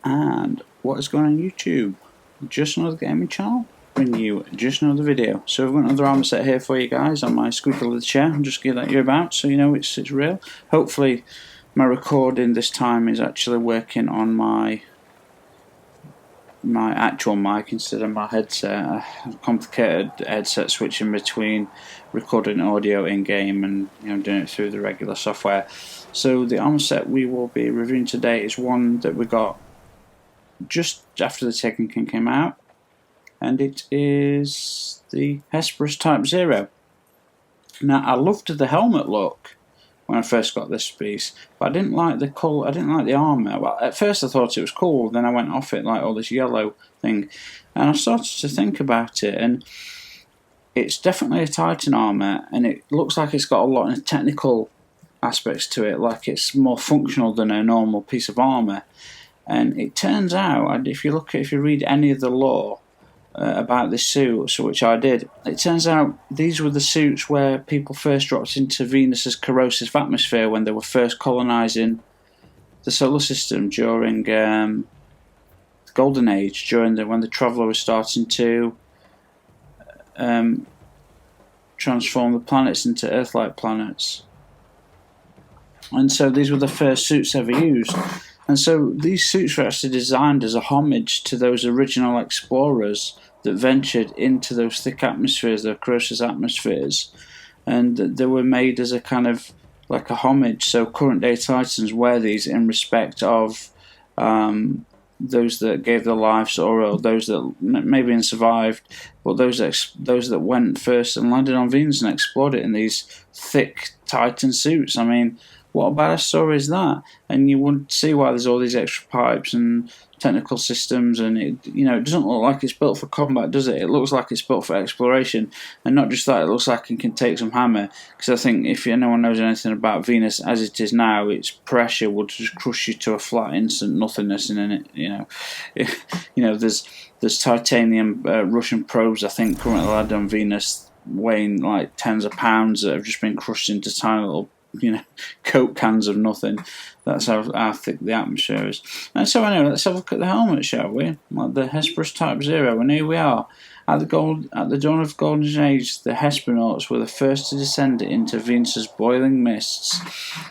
And what is going on YouTube? Just another gaming channel, bringing you just another video. So I've got another armor set here for you guys on my squeaky leather chair. I'm just giving that you about so you know it's real. Hopefully my recording this time is actually working on my actual mic instead of my headset. A complicated headset switching between recording audio in game and doing it through the regular software. So the armor set we will be reviewing today is one that we got just after the Taken King came out, and it is the Hesperus Type 0. Now I loved the helmet look when I first got this piece, but I didn't like the colour. I didn't like the armour. Well, at first I thought it was cool, then I went off it like all this yellow thing, and I started to think about it, and it's definitely a Titan armour, and it looks like it's got a lot of technical aspects to it, like it's more functional than a normal piece of armour. And it turns out, if you read any of the lore about this suit, so which I did, it turns out these were the suits where people first dropped into Venus's corrosive atmosphere when they were first colonising the solar system during the Golden Age, when the Traveller was starting to transform the planets into Earth-like planets. And so these were the first suits ever used. And so these suits were actually designed as a homage to those original explorers that ventured into those thick atmospheres, the corrosive atmospheres, and they were made as a kind of like a homage. So current day Titans wear these in respect of those that gave their lives, or those that maybe survived, but those that went first and landed on Venus and explored it in these thick Titan suits. I mean, what a badass story is that? And you wouldn't see why there's all these extra pipes and technical systems, and it doesn't look like it's built for combat, does it? It looks like it's built for exploration, and not just that, it looks like it can take some hammer. Because I think if anyone knows anything about Venus as it is now, its pressure would just crush you to a flat, instant nothingness. And in it, there's titanium Russian probes I think currently landed on Venus weighing like tens of pounds that have just been crushed into tiny little Coke cans of nothing. That's how thick the atmosphere is. And so anyway, let's have a look at the helmet, shall we? Like the Hesperus Type 0, and here we are. At the dawn of the Golden Age, the Hesperos were the first to descend into Venus's boiling mists.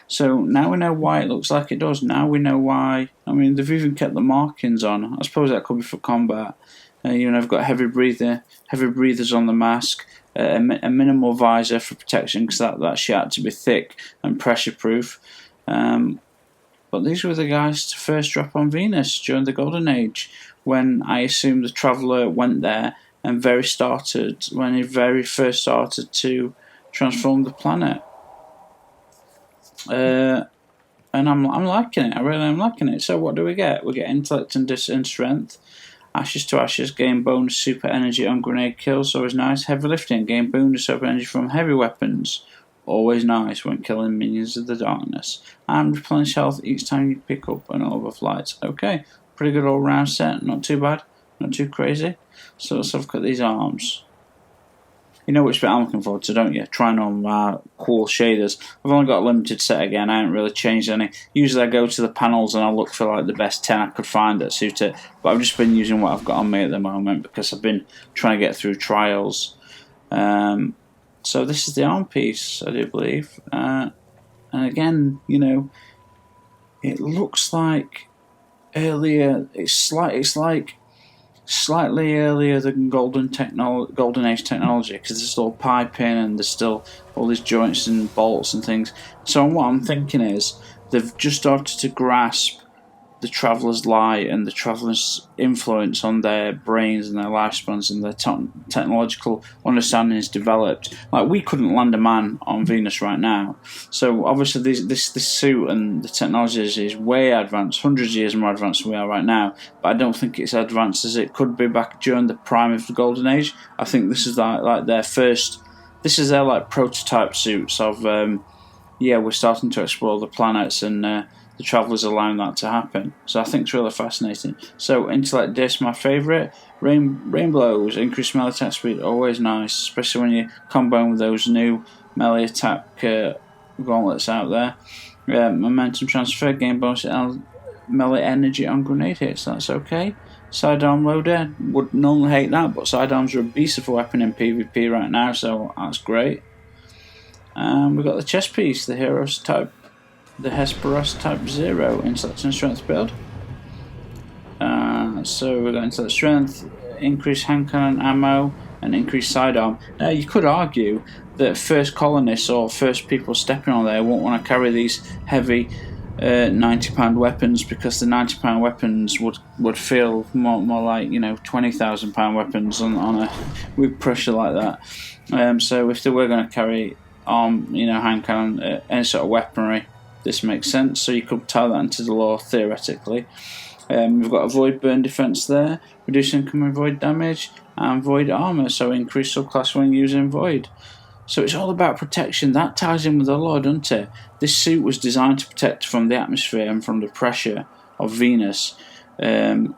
So now we know why it looks like it does. Now we know why. I mean, they've even kept the markings on. I suppose that could be for combat. They've got heavy breathers on the mask. A minimal visor for protection, because that shit had to be thick and pressure proof. But these were the guys to first drop on Venus during the Golden Age, when I assume the Traveller went there and when he very first started to transform the planet. And I'm liking it. I really am liking it. So what do we get? We get intellect and strength. Ashes to ashes, gain bonus super energy on grenade kills, always nice. Heavy lifting, gain bonus super energy from heavy weapons, always nice when killing minions of the darkness. And replenish health each time you pick up an orb of light. Okay, pretty good all round set, not too bad, not too crazy. So let's have a look at these arms. You know which bit I'm looking forward to, don't you? Trying on my cool shaders. I've only got a limited set again, I haven't really changed any. Usually I go to the panels and I look for like the best 10 I could find that suit it. But I've just been using what I've got on me at the moment because I've been trying to get through trials. So this is the arm piece, I do believe. And again, it looks like earlier, it's like slightly earlier than Golden Age technology, because there's still piping and there's still all these joints and bolts and things. So what I'm thinking is they've just started to grasp the Traveller's light and the Traveller's influence on their brains and their lifespans, and their technological understanding is developed. Like, we couldn't land a man on Venus right now. So obviously this suit and the technology is way advanced, hundreds of years more advanced than we are right now. But I don't think it's advanced as it could be back during the prime of the Golden Age. I think this is like their first. This is their like prototype suits of we're starting to explore the planets, and the Traveller's allowing that to happen. So I think it's really fascinating. So intellect disc, my favourite. Rainbows, increased melee attack speed, always nice, especially when you combine with those new melee attack gauntlets out there. Momentum transfer, gain bonus melee energy on grenade hits. That's okay. Sidearm loader, would normally hate that, but sidearms are a beast of a weapon in PvP right now, so that's great. We've got the chest piece, the Hesperos Type 0 intellect and strength build. So we're going to the strength, increased hand cannon ammo, and increased sidearm. Now you could argue that first colonists or first people stepping on there won't want to carry these heavy £90 weapons, because the £90 weapons would feel more like, you know, £20,000 weapons on with pressure like that. So if they were going to carry hand cannon, any sort of weaponry, this makes sense. So you could tie that into the lore theoretically. We've got a void burn defense there, reduce incoming void damage, and void armor, so increase subclass when using void. So it's all about protection. That ties in with the lore, doesn't it? This suit was designed to protect from the atmosphere and from the pressure of Venus,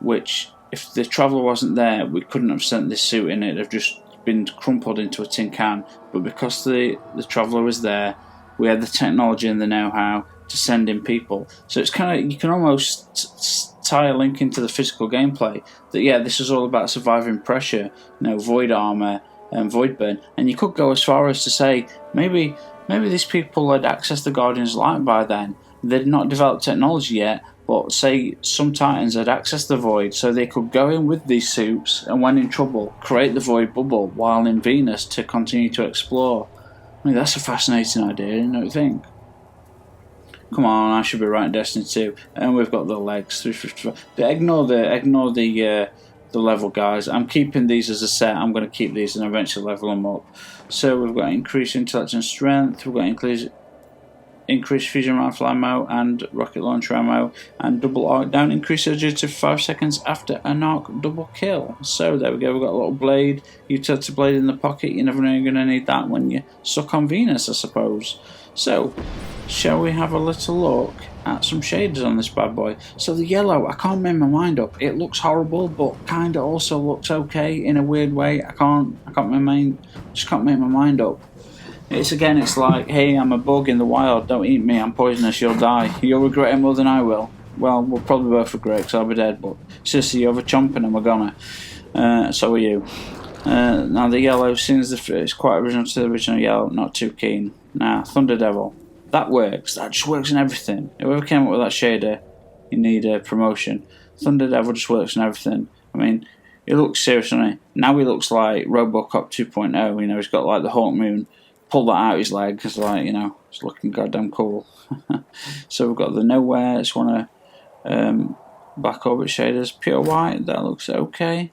which, if the Traveller wasn't there, we couldn't have sent this suit in. It'd have just been crumpled into a tin can. But because the Traveller was there, we had the technology and the know-how to send in people. So it's kind of, you can almost tie a link into the physical gameplay that, yeah, this is all about surviving pressure, void armor and void burn. And you could go as far as to say maybe these people had accessed the Guardian's Light by then. They'd not developed technology yet, but say some Titans had accessed the void, so they could go in with these suits and, when in trouble, create the void bubble while in Venus to continue to explore. I mean, that's a fascinating idea, don't you think? Come on, I should be right in Destiny 2. And we've got the legs, 355. But ignore the level, guys. I'm keeping these as a set. I'm going to keep these and eventually level them up. So we've got increased intellect and strength. We've got increased fusion rifle ammo and rocket launcher ammo, and double arc down, increased agility for 5 seconds after an arc double kill. So there we go. We've got a little blade, utility blade in the pocket. You never know you're going to need that when you're stuck on Venus, I suppose. So, shall we have a little look at some shaders on this bad boy? So the yellow, I can't make my mind up. It looks horrible, but kind of also looks okay in a weird way. I can't make my mind up. It's like, hey, I'm a bug in the wild. Don't eat me. I'm poisonous. You'll die. You'll regret it more than I will. Well, we'll probably both regret it because I'll be dead. But seriously, you're chomping and we're gonna. So are you. Now the yellow, since it's quite original to the original yellow, not too keen. Now Thunder Devil, that works. That just works in everything. Whoever came up with that shader, you need a promotion. Thunder Devil just works in everything. I mean, he looks serious, doesn't he? Now he looks like RoboCop 2.0. He's got like the Hawk Moon. Pull that out his leg because, it's looking goddamn cool. So we've got the Nowhere. It's one of Black Orbit shaders. Pure White. That looks okay.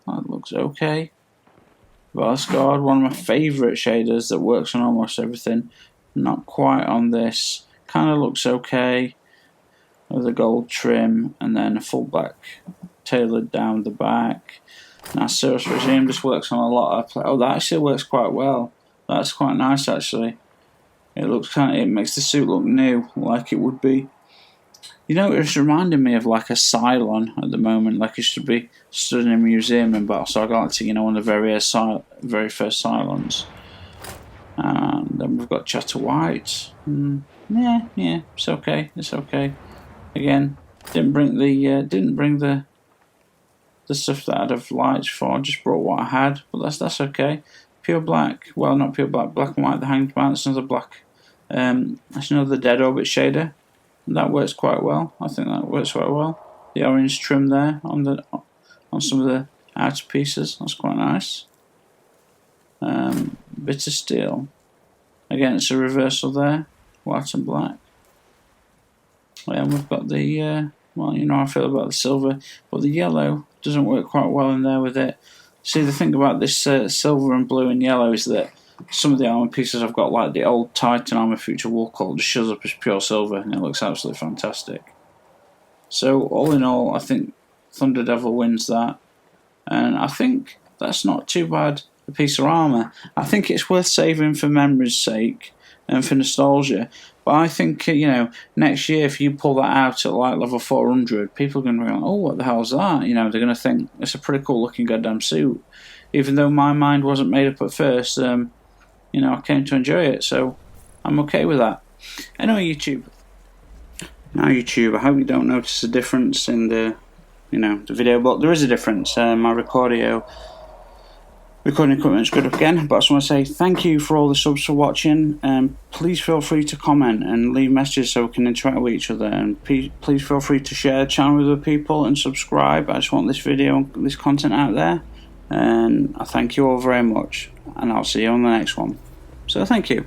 Valsguard, one of my favourite shaders that works on almost everything. Not quite on this. Kind of looks okay. With a gold trim and then a full black tailored down the back. Now Cirrus Regime just works on a lot of that actually works quite well. That's quite nice actually. It makes the suit look new, like it would be. It's reminding me of like a Cylon at the moment, like it should be stood in a museum in Battlestar Galactica, one of the very first Cylons. And then we've got Chatter White. Yeah, it's okay. Again, didn't bring the stuff that I'd have liked for. Just brought what I had, but that's okay. Pure Black, well, not Pure Black, Black and White, the Hanged Man. That's another black. That's another Dead Orbit shader. That works quite well. I think that works quite well. The orange trim there on some of the outer pieces. That's quite nice. Bitter Steel. Again, it's a reversal there. White and black. And we've got the I feel about the silver, but the yellow doesn't work quite well in there with it. See, the thing about this silver and blue and yellow is that some of the armor pieces I've got, like the old Titan Armor Future War Cult, just shows up as pure silver, and it looks absolutely fantastic. So, all in all, I think Thunder Devil wins that, and I think that's not too bad a piece of armor. I think it's worth saving for memory's sake and for nostalgia. But I think, next year, if you pull that out at like level 400, people are going to be like, oh, what the hell's that? They're going to think it's a pretty cool looking goddamn suit. Even though my mind wasn't made up at first, I came to enjoy it, so I'm okay with that. Anyway, YouTube, Now YouTube, I hope you don't notice a difference in the video, but there is a difference. My recording equipment is good again, but I just want to say thank you for all the subs for watching. Please feel free to comment and leave messages so we can interact with each other, and please feel free to share the channel with other people and subscribe. I just want this video, this content out there, and I thank you all very much, and I'll see you on the next one. So thank you.